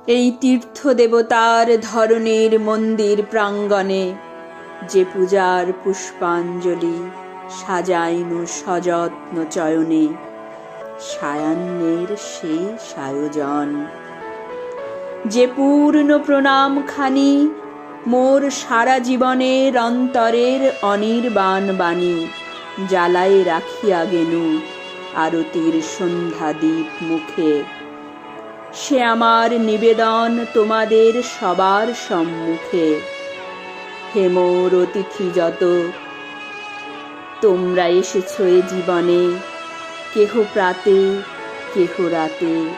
এই তীর্থ দেবতার ধরনের মন্দির প্রাঙ্গণে যে পূজার পুষ্পাঞ্জলি সাজাইনু সযত্ন চয়নে, সায়াহ্নের শেষ আয়োজন। যে পূর্ণ প্রণাম খানি মোর সারা জীবনের অন্তরের অনির্বাণ বাণী জ্বালায় রাখিয়া গেনু আরতির সন্ধ্যা দীপ মুখে। সে আমার নিবেদন তোমাদের সবার সম্মুখে। হে মোর অতিথি যত, তোমরা এসেছ এ জীবনে, কেহ প্রাতে কেহ রাতে,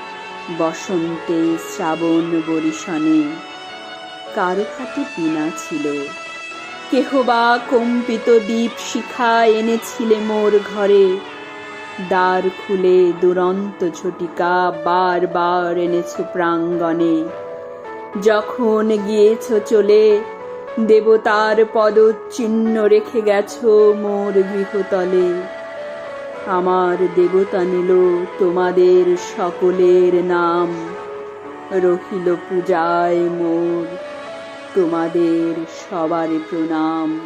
বসন্তে শ্রাবণ বরিশনে। কারো হাতে বীণা ছিল, কেহ বা কম্পিত দীপ শিখা এনেছিলে মোর ঘরে। দ্বার খুলে দুরন্ত ঝটিকা বার বার এনেছ প্রাঙ্গণে। যখন গিয়েছ চলে, দেবতার পদচিহ্ন রেখে গেছ মোর গৃহতলে। আমার দেবতা নিল তোমাদের সকলের নাম, রহিল পূজায় মোর তোমাদের সবারে প্রণাম।